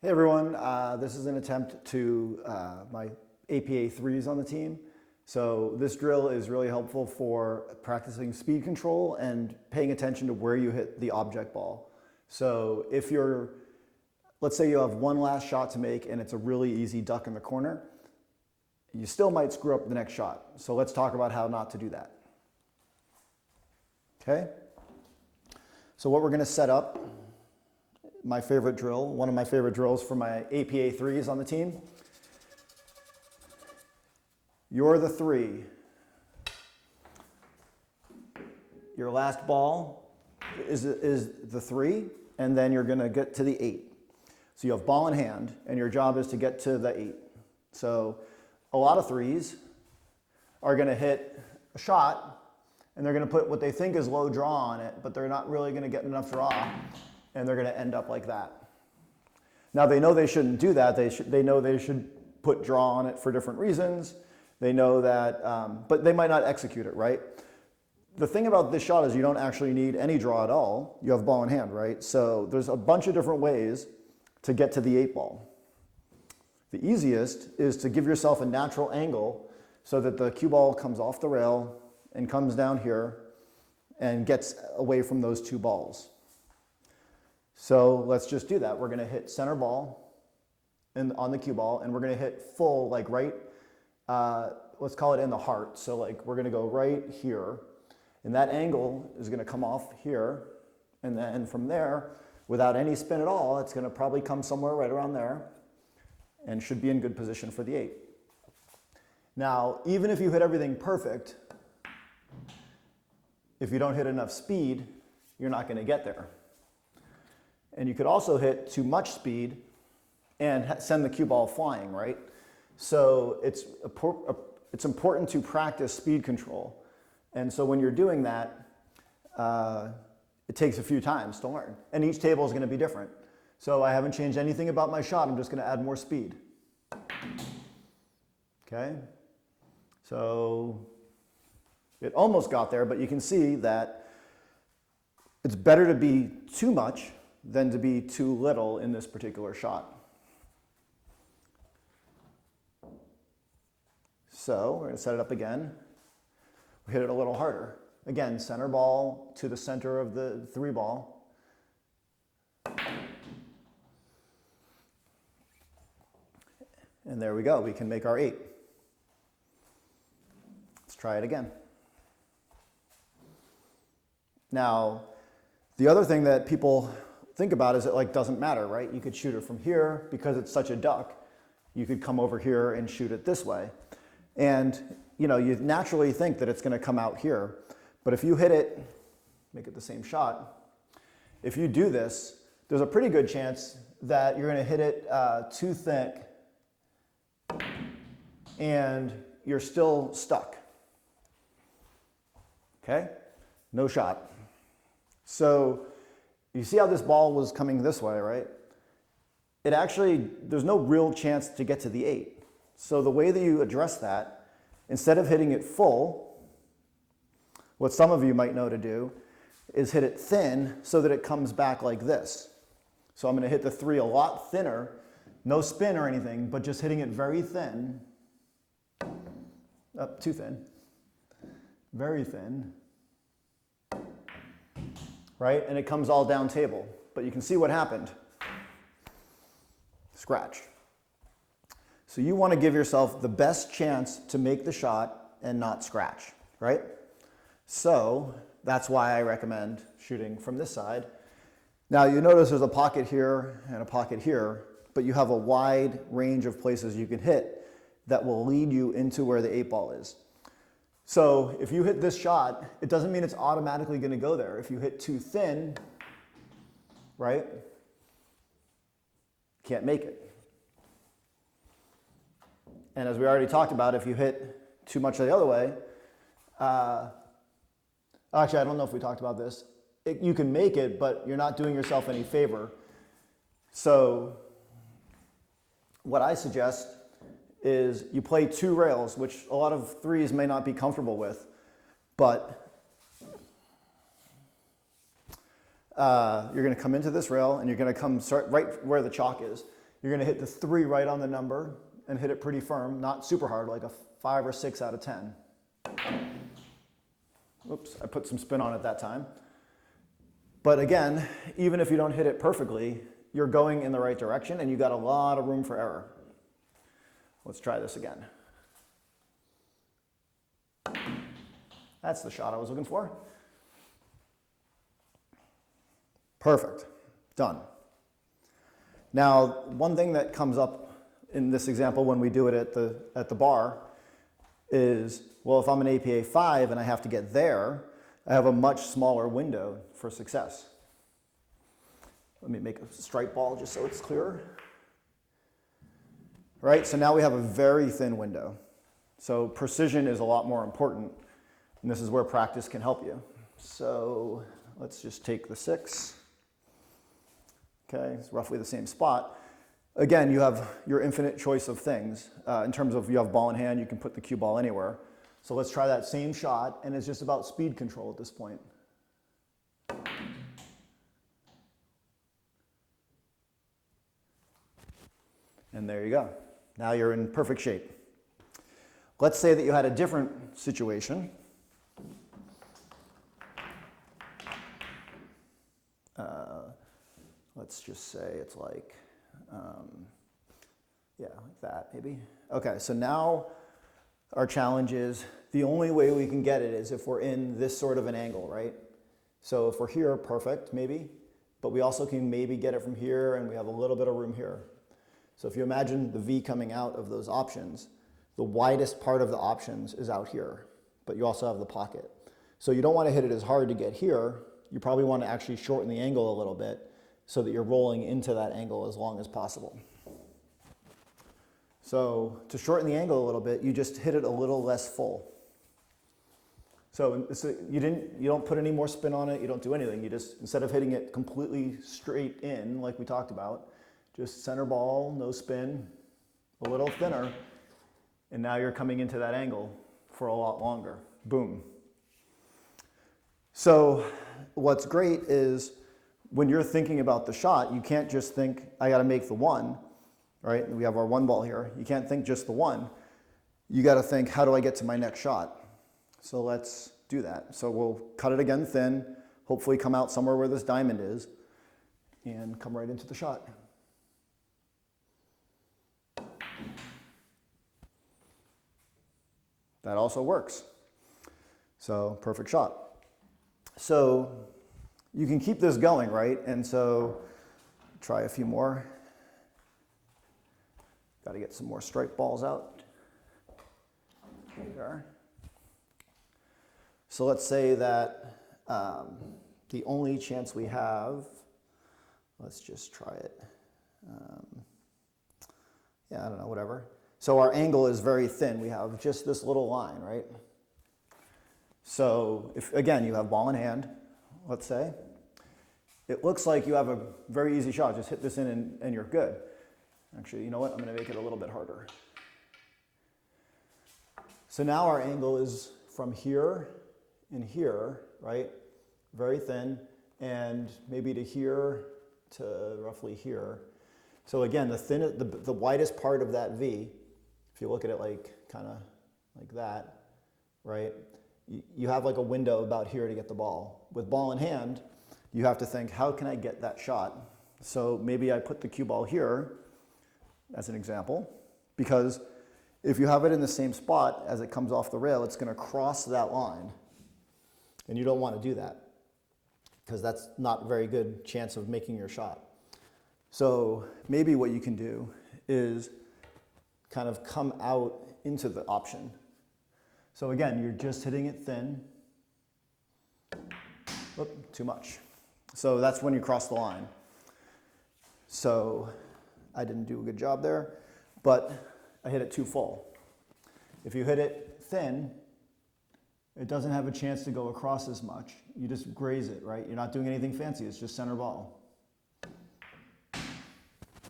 Hey everyone, this is an attempt to my APA 3s on the team. So this drill is really helpful for practicing speed control and paying attention to where you hit the object ball. So if let's say you have one last shot to make and it's a really easy duck in the corner, you still might screw up the next shot. So let's talk about how not to do that. Okay? So what we're going to set up, my favorite drill, one of my favorite drills for my APA 3s on the team. You're the 3. Your last ball is the 3, and then you're going to get to the 8. So you have ball in hand, and your job is to get to the 8. So a lot of 3s are going to hit a shot, and they're going to put what they think is low draw on it, but they're not really going to get enough draw, and they're going to end up like that. Now they know they shouldn't do that. They know they should put draw on it for different reasons. They know that, but they might not execute it, right? The thing about this shot is you don't actually need any draw at all. You have ball in hand, right? So there's a bunch of different ways to get to the 8 ball. The easiest is to give yourself a natural angle so that the cue ball comes off the rail and comes down here and gets away from those 2 balls. So let's just do that. We're going to hit center ball on the cue ball, and we're going to hit full, like right, let's call it in the heart. So like we're going to go right here, and that angle is going to come off here, and then from there, without any spin at all, it's going to probably come somewhere right around there, and should be in good position for the 8. Now, even if you hit everything perfect, if you don't hit enough speed, you're not going to get there. And you could also hit too much speed and send the cue ball flying, right? So it's important to practice speed control. And so when you're doing that, it takes a few times to learn. And each table is going to be different. So I haven't changed anything about my shot. I'm just going to add more speed. Okay? So it almost got there, but you can see that it's better to be too much than to be too little in this particular shot. So we're going to set it up again. We hit it a little harder. Again, center ball to the center of the 3 ball. And there we go. We can make our 8. Let's try it again. Now, the other thing that people think about is it like doesn't matter, right? You could shoot it from here because it's such a duck. You could come over here and shoot it this way. And you naturally think that it's going to come out here. But if you hit it, make it the same shot, if you do this, there's a pretty good chance that you're going to hit it too thick and you're still stuck. Okay? No shot. So you see how this ball was coming this way, right? There's no real chance to get to the 8. So the way that you address that, instead of hitting it full, what some of you might know to do is hit it thin so that it comes back like this. So I'm going to hit the 3 a lot thinner, no spin or anything, but just hitting it very thin. Too thin. Very thin. Right? And it comes all down table. But you can see what happened. Scratch. So you want to give yourself the best chance to make the shot and not scratch, right? So that's why I recommend shooting from this side. Now you notice there's a pocket here and a pocket here, but you have a wide range of places you can hit that will lead you into where the 8 ball is. So if you hit this shot, it doesn't mean it's automatically going to go there. If you hit too thin, right, can't make it. And as we already talked about, if you hit too much the other way, actually I don't know if we talked about this, you can make it, but you're not doing yourself any favor. So what I suggest is you play 2 rails, which a lot of 3s may not be comfortable with, but you're going to come into this rail and you're going to start right where the chalk is. you're going to hit the 3 right on the number and hit it pretty firm, not super hard, like a 5 or 6 out of 10. Oops, I put some spin on it that time. But again, even if you don't hit it perfectly, you're going in the right direction and you got a lot of room for error. Let's try this again. That's the shot I was looking for. Perfect. Done. Now, one thing that comes up in this example when we do it at the bar is, well, if I'm an APA 5 and I have to get there, I have a much smaller window for success. Let me make a strike ball just so it's clearer. Right, so now we have a very thin window. So precision is a lot more important, and this is where practice can help you. So let's just take the 6. Okay, it's roughly the same spot. Again, you have your infinite choice of things. In terms of you have ball in hand, you can put the cue ball anywhere. So let's try that same shot, and it's just about speed control at this point. And there you go. Now you're in perfect shape. Let's say that you had a different situation. Let's just say it's like, yeah, like that maybe. Okay, so now our challenge is the only way we can get it is if we're in this sort of an angle, right? So if we're here, perfect, maybe, but we also can maybe get it from here and we have a little bit of room here. So if you imagine the V coming out of those options, the widest part of the options is out here, but you also have the pocket. So you don't want to hit it as hard to get here. You probably want to actually shorten the angle a little bit so that you're rolling into that angle as long as possible. So to shorten the angle a little bit, you just hit it a little less full. So you don't put any more spin on it, you don't do anything. You just, instead of hitting it completely straight in like we talked about, just center ball, no spin, a little thinner, and now you're coming into that angle for a lot longer. Boom. So what's great is when you're thinking about the shot, you can't just think, I got to make the 1, right? We have our 1 ball here. You can't think just the 1. You got to think, how do I get to my next shot? So let's do that. So we'll cut it again thin, hopefully come out somewhere where this diamond is, and come right into the shot. That also works. So perfect shot. So you can keep this going, right? And so try a few more. Got to get some more strike balls out. There you are. So let's say that the only chance we have, let's just try it. Yeah, I don't know, whatever. So our angle is very thin. We have just this little line, right? So if, again, you have ball in hand, let's say, it looks like you have a very easy shot. Just hit this in and you're good. Actually, you know what? I'm going to make it a little bit harder. So now our angle is from here and here, right? Very thin, and maybe to here to roughly here. So again, the widest part of that V, if you look at it like kind of like that, right? You have like a window about here to get the ball. With ball in hand, you have to think, how can I get that shot? So maybe I put the cue ball here as an example, because if you have it in the same spot as it comes off the rail, it's going to cross that line. And you don't want to do that, because that's not a very good chance of making your shot. So maybe what you can do is kind of come out into the option. So again, you're just hitting it thin. Oop, too much. So that's when you cross the line. So I didn't do a good job there, but I hit it too full. If you hit it thin, it doesn't have a chance to go across as much. You just graze it, right? You're not doing anything fancy, it's just center ball.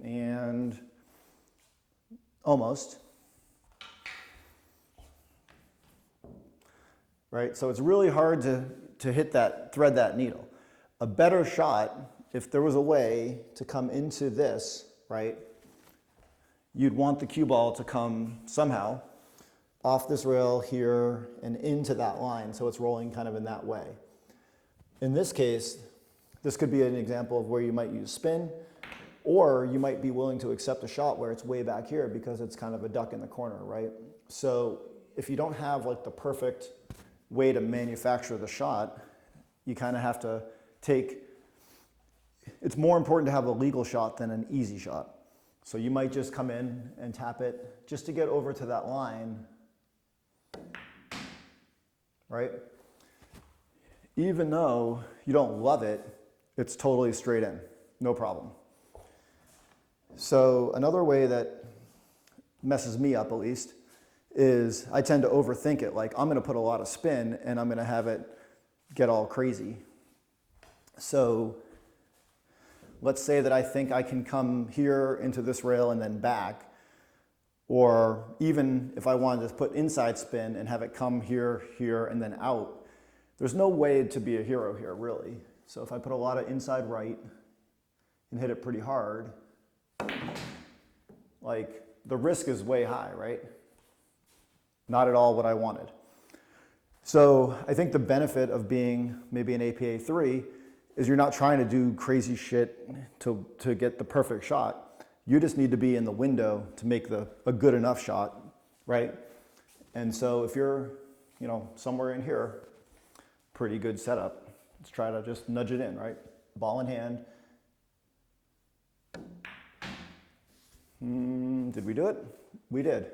And almost. Right? So it's really hard to hit that, thread that needle. A better shot, if there was a way to come into this, right, you'd want the cue ball to come somehow off this rail here and into that line, so it's rolling kind of in that way. In this case, this could be an example of where you might use spin, or you might be willing to accept a shot where it's way back here because it's kind of a duck in the corner, right? So if you don't have like the perfect way to manufacture the shot, you kind of have to it's more important to have a legal shot than an easy shot. So you might just come in and tap it just to get over to that line, right? Even though you don't love it, it's totally straight in, no problem. So another way that messes me up, at least, is I tend to overthink it. Like, I'm going to put a lot of spin and I'm going to have it get all crazy. So let's say that I think I can come here into this rail and then back, or even if I wanted to put inside spin and have it come here, here, and then out, there's no way to be a hero here, really. So if I put a lot of inside right and hit it pretty hard, like, the risk is way high, right? Not at all what I wanted. So I think the benefit of being maybe an APA 3 is you're not trying to do crazy shit to get the perfect shot. You just need to be in the window to make a good enough shot, right? And so if you're, somewhere in here, pretty good setup. Let's try to just nudge it in, right? Ball in hand. Did we do it? We did.